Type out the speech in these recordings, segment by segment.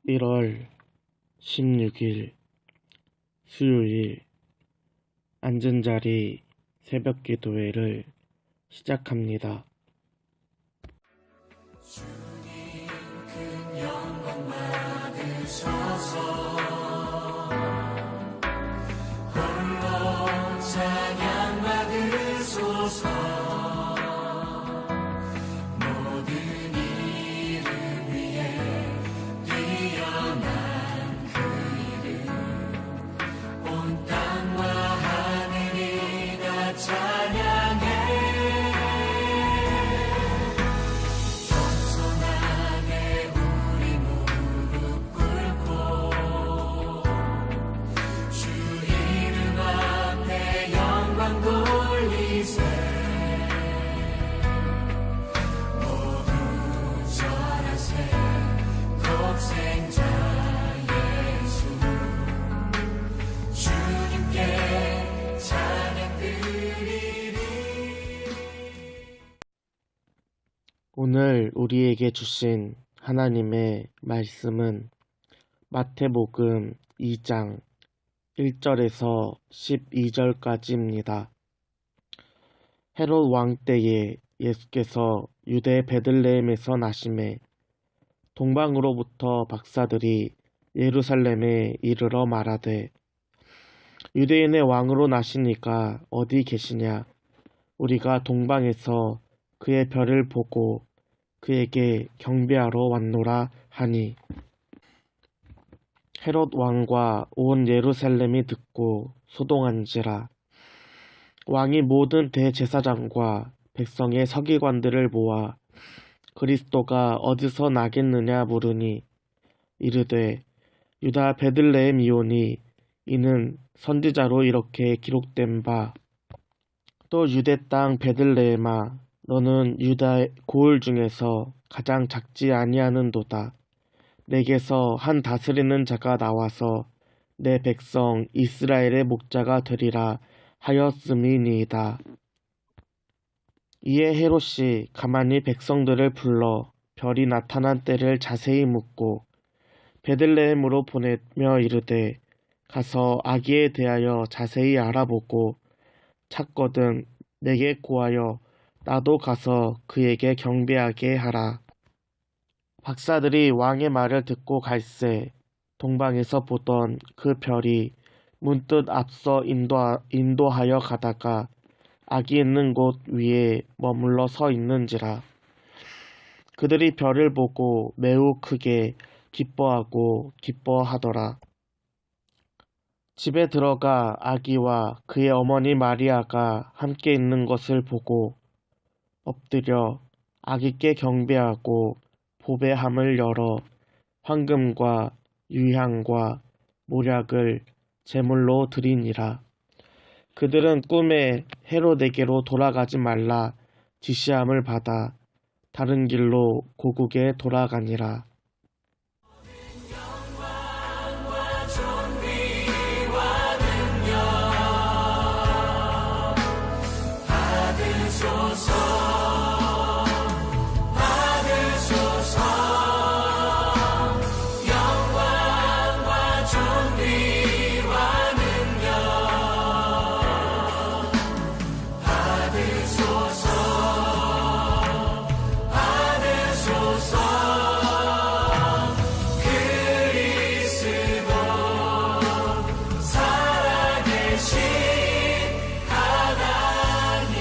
1월 16일 수요일 앉은자리 새벽기도회를 시작합니다. 주님 큰 영광 받으소서. 홀로 찬양 받으소서. 모든 이름 위에 뛰어난 그 이름, 온 땅과 하늘이 다 찬양해. 겸손하게 우리 무릎 꿇고 주 이름 앞에 영광 돌리세. 모두 절하세. 독생자 예수 주님께 찬양 드리리. 오늘 우리에게 주신 하나님의 말씀은 마태복음 2장 1절에서 12절까지입니다. 헤롯 왕 때에 예수께서 유대 베들레헴에서 나심에 동방으로부터 박사들이 예루살렘에 이르러 말하되, 유대인의 왕으로 나시니까 어디 계시냐? 우리가 동방에서 그의 별을 보고 그에게 경배하러 왔노라 하니, 헤롯 왕과 온 예루살렘이 듣고 소동한지라. 왕이 모든 대제사장과 백성의 서기관들을 모아 그리스도가 어디서 나겠느냐 물으니, 이르되 유다 베들레헴이오니 이는 선지자로 이렇게 기록된 바, 또 유대 땅 베들레헴아 너는 유다의 고을 중에서 가장 작지 아니하는도다. 내게서 한 다스리는 자가 나와서 내 백성 이스라엘의 목자가 되리라 하였음이니이다. 이에 헤롯이 가만히 백성들을 불러 별이 나타난 때를 자세히 묻고 베들레헴으로 보내며 이르되, 가서 아기에 대하여 자세히 알아보고 찾거든 내게 고하여 나도 가서 그에게 경배하게 하라. 박사들이 왕의 말을 듣고 갈새 동방에서 보던 그 별이 문득 앞서 인도하여 가다가 아기 있는 곳 위에 머물러 서 있는지라. 그들이 별을 보고 매우 크게 기뻐하더라. 집에 들어가 아기와 그의 어머니 마리아가 함께 있는 것을 보고 엎드려 아기께 경배하고 보배함을 열어 황금과 유향과 모략을 제물로 드리니라. 그들은 꿈에 헤롯에게로 돌아가지 말라 지시함을 받아 다른 길로 고국에 돌아가니라. 영광과 존귀와 능력 받으소서. 받으소서. 영광과 존귀와 능력 받으소서. 받으소서. 그리스도 살아계신 하나님.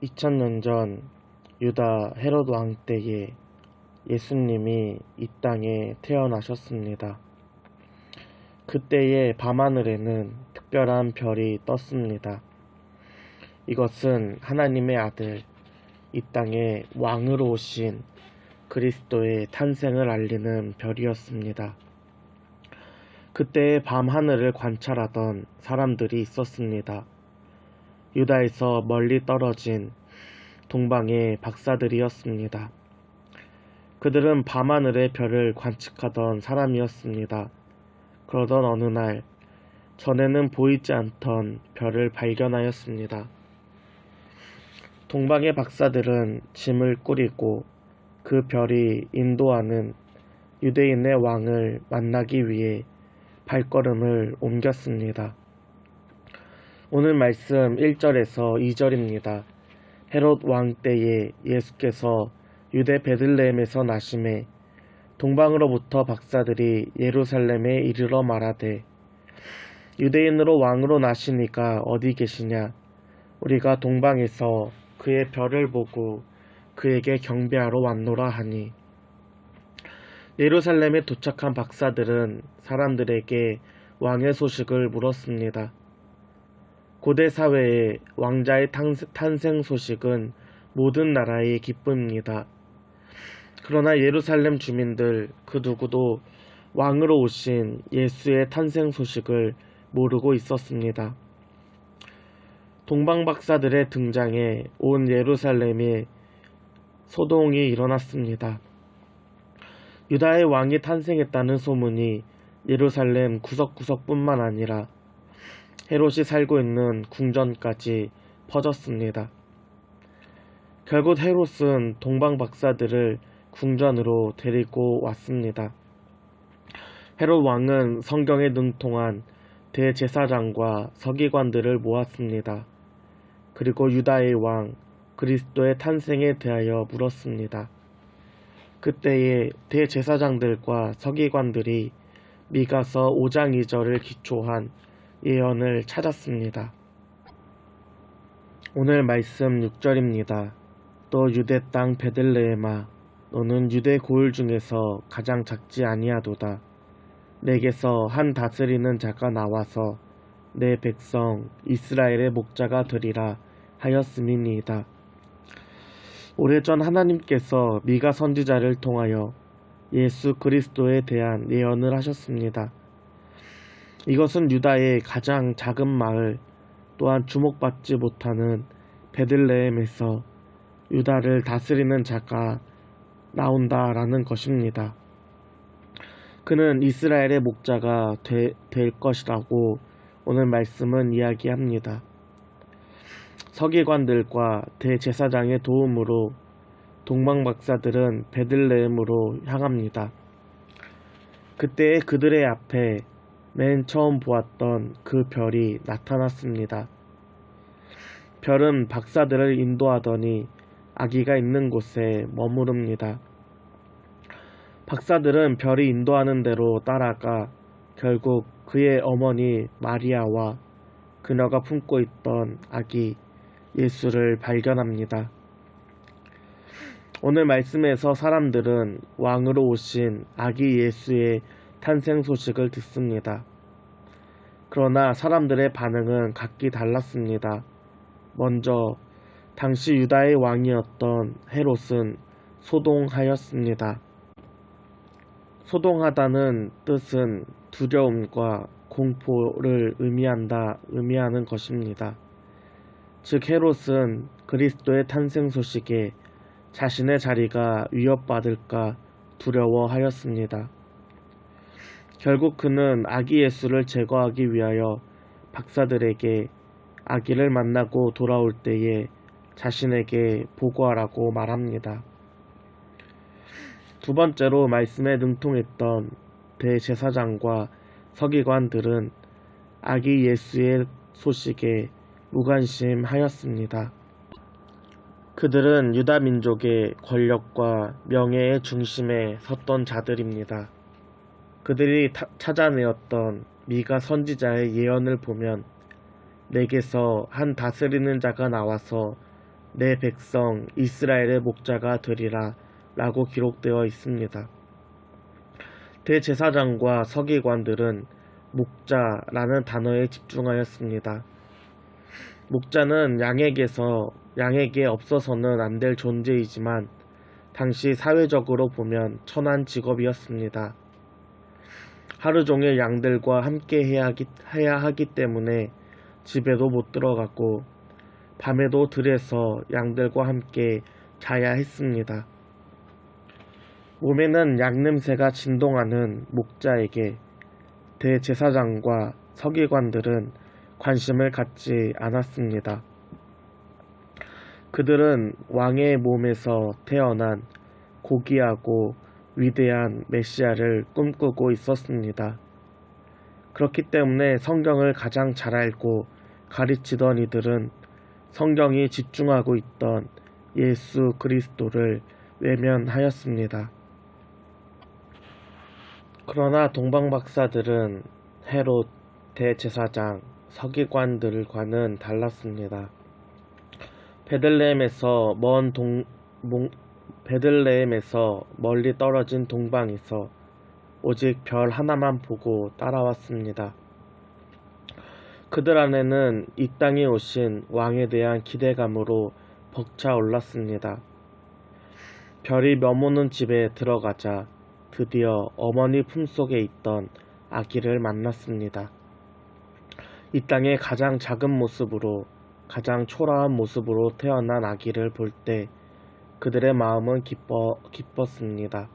2000년 전 유다 헤롯 왕 때에 예수님이 이 땅에 태어나셨습니다. 그때의 밤하늘에는 특별한 별이 떴습니다. 이것은 하나님의 아들, 이 땅에 왕으로 오신 그리스도의 탄생을 알리는 별이었습니다. 그때의 밤하늘을 관찰하던 사람들이 있었습니다. 유다에서 멀리 떨어진 동방의 박사들이었습니다. 그들은 밤하늘의 별을 관측하던 사람이었습니다. 그러던 어느 날 전에는 보이지 않던 별을 발견하였습니다. 동방의 박사들은 짐을 꾸리고 그 별이 인도하는 유대인의 왕을 만나기 위해 발걸음을 옮겼습니다. 오늘 말씀 1절에서 2절입니다. 헤롯 왕 때에 예수께서 유대 베들레헴에서 나심에 동방으로부터 박사들이 예루살렘에 이르러 말하되 유대인으로 왕으로 나시니가 어디 계시냐? 우리가 동방에서 그의 별을 보고 그에게 경배하러 왔노라 하니 예루살렘에 도착한 박사들은 사람들에게 왕의 소식을 물었습니다. 고대 사회의 왕자의 탄생 소식은 모든 나라의 기쁨입니다. 그러나 예루살렘 주민들 그 누구도 왕으로 오신 예수의 탄생 소식을 모르고 있었습니다. 동방 박사들의 등장에 온 예루살렘에 소동이 일어났습니다. 유다의 왕이 탄생했다는 소문이 예루살렘 구석구석뿐만 아니라 헤롯이 살고 있는 궁전까지 퍼졌습니다. 결국 헤롯은 동방 박사들을 궁전으로 데리고 왔습니다. 헤롯 왕은 성경에 능통한 대제사장과 서기관들을 모았습니다. 그리고 유다의 왕 그리스도의 탄생에 대하여 물었습니다. 그때에 대제사장들과 서기관들이 미가서 5장 2절을 기초한 예언을 찾았습니다. 오늘 말씀 6절입니다. 또 유대 땅 베들레헴아 너는 유대 고을 중에서 가장 작지 아니하도다. 내게서 한 다스리는 자가 나와서 내 백성 이스라엘의 목자가 되리라 하였음이니이다. 오래전 하나님께서 미가 선지자를 통하여 예수 그리스도에 대한 예언을 하셨습니다. 이것은 유다의 가장 작은 마을 또한 주목받지 못하는 베들레헴에서 유다를 다스리는 자가 나온다라는 것입니다. 그는 이스라엘의 목자가 될 것이라고 오늘 말씀은 이야기합니다. 서기관들과 대제사장의 도움으로 동방 박사들은 베들레헴으로 향합니다. 그때 그들의 앞에 맨 처음 보았던 그 별이 나타났습니다. 별은 박사들을 인도하더니 아기가 있는 곳에 머무릅니다. 박사들은 별이 인도하는 대로 따라가 결국 그의 어머니 마리아와 그녀가 품고 있던 아기 예수를 발견합니다. 오늘 말씀에서 사람들은 왕으로 오신 아기 예수의 탄생 소식을 듣습니다. 그러나 사람들의 반응은 각기 달랐습니다. 먼저 당시 유다의 왕이었던 헤롯은 소동하였습니다. 소동하다는 뜻은 두려움과 공포를 의미하는 것입니다. 즉 헤롯은 그리스도의 탄생 소식에 자신의 자리가 위협받을까 두려워하였습니다. 결국 그는 아기 예수를 제거하기 위하여 박사들에게 아기를 만나고 돌아올 때에 자신에게 보고하라고 말합니다. 두 번째로 말씀에 능통했던 대제사장과 서기관들은 아기 예수의 소식에 무관심하였습니다. 그들은 유다 민족의 권력과 명예의 중심에 섰던 자들입니다. 그들이 찾아내었던 미가 선지자의 예언을 보면 내게서 한 다스리는 자가 나와서 내 백성 이스라엘의 목자가 되리라 라고 기록되어 있습니다. 대제사장과 서기관들은 목자라는 단어에 집중하였습니다. 목자는 양에게 없어서는 안 될 존재이지만 당시 사회적으로 보면 천한 직업이었습니다. 하루 종일 양들과 함께 해야 하기 때문에 집에도 못 들어갔고 밤에도 들에서 양들과 함께 자야 했습니다. 몸에는 양 냄새가 진동하는 목자에게 대제사장과 서기관들은 관심을 갖지 않았습니다. 그들은 왕의 몸에서 태어난 고귀하고 위대한 메시아를 꿈꾸고 있었습니다. 그렇기 때문에 성경을 가장 잘 알고 가르치던 이들은 성경이 집중하고 있던 예수 그리스도를 외면하였습니다. 그러나 동방박사들은 헤롯 대제사장, 서기관들과는 달랐습니다. 베들레헴에서 멀리 떨어진 동방에서 오직 별 하나만 보고 따라왔습니다. 그들 안에는 이 땅에 오신 왕에 대한 기대감으로 벅차올랐습니다. 별이 머무는 집에 들어가자 드디어 어머니 품속에 있던 아기를 만났습니다. 이 땅의 가장 작은 모습으로, 가장 초라한 모습으로 태어난 아기를 볼 때 그들의 마음은 기뻤습니다.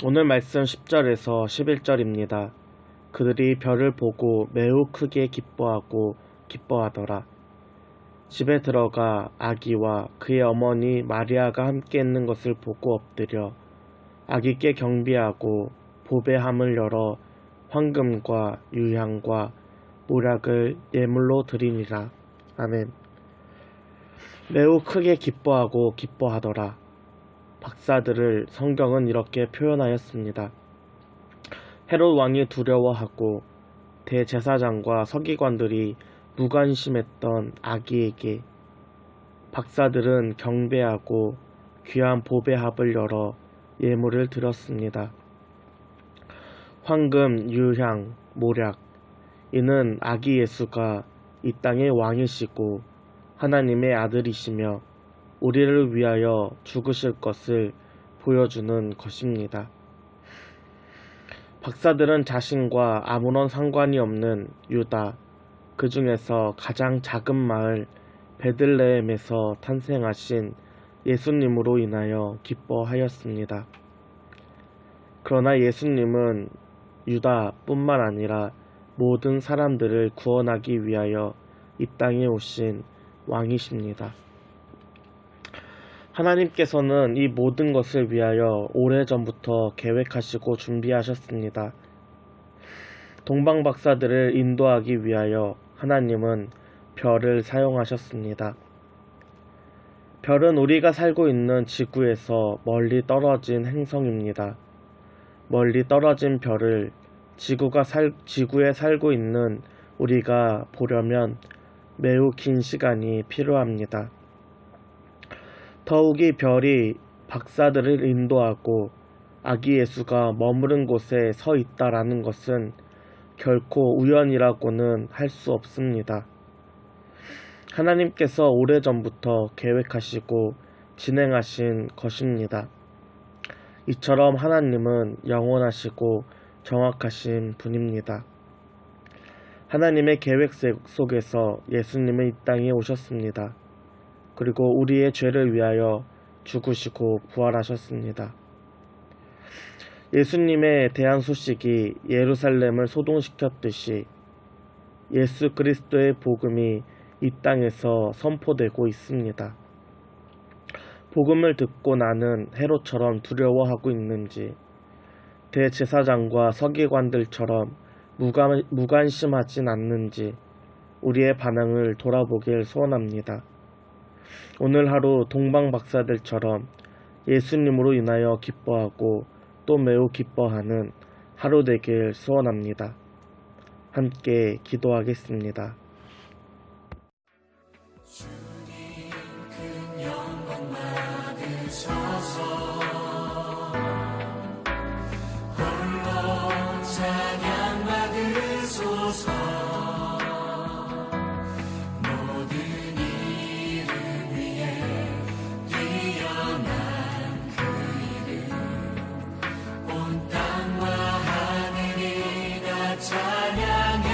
오늘 말씀 10절에서 11절입니다. 그들이 별을 보고 매우 크게 기뻐하더라. 집에 들어가 아기와 그의 어머니 마리아가 함께 있는 것을 보고 엎드려 아기께 경배하고 보배함을 열어 황금과 유향과 모략을 예물로 드리니라. 아멘. 매우 크게 기뻐하더라. 박사들을 성경은 이렇게 표현하였습니다. 헤롯 왕이 두려워하고 대제사장과 서기관들이 무관심했던 아기에게 박사들은 경배하고 귀한 보배합을 열어 예물을 드렸습니다. 황금, 유향, 모략, 이는 아기 예수가 이 땅의 왕이시고 하나님의 아들이시며 우리를 위하여 죽으실 것을 보여주는 것입니다. 박사들은 자신과 아무런 상관이 없는 유다, 그 중에서 가장 작은 마을 베들레헴에서 탄생하신 예수님으로 인하여 기뻐하였습니다. 그러나 예수님은 유다뿐만 아니라 모든 사람들을 구원하기 위하여 이 땅에 오신 왕이십니다. 하나님께서는 이 모든 것을 위하여 오래전부터 계획하시고 준비하셨습니다. 동방박사들을 인도하기 위하여 하나님은 별을 사용하셨습니다. 별은 우리가 살고 있는 지구에서 멀리 떨어진 행성입니다. 멀리 떨어진 별을 지구에 살고 있는 우리가 보려면 매우 긴 시간이 필요합니다. 더욱이 별이 박사들을 인도하고 아기 예수가 머무른 곳에 서 있다라는 것은 결코 우연이라고는 할 수 없습니다. 하나님께서 오래전부터 계획하시고 진행하신 것입니다. 이처럼 하나님은 영원하시고 정확하신 분입니다. 하나님의 계획 속에서 예수님은 이 땅에 오셨습니다. 그리고 우리의 죄를 위하여 죽으시고 부활하셨습니다. 예수님에 대한 소식이 예루살렘을 소동시켰듯이 예수 그리스도의 복음이 이 땅에서 선포되고 있습니다. 복음을 듣고 나는 헤롯처럼 두려워하고 있는지 대제사장과 서기관들처럼 무관심하진 않는지 우리의 반응을 돌아보길 소원합니다. 오늘 하루 동방박사들처럼 예수님으로 인하여 기뻐하고 또 매우 기뻐하는 하루 되길 소원합니다. 함께 기도하겠습니다. 주님 큰 영광 받으소서. 홀로 찬양 받으소서. 모든 이름 위에 뛰어난 그 이름 온 땅과 하늘이 다 찬양해.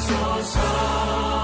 주소서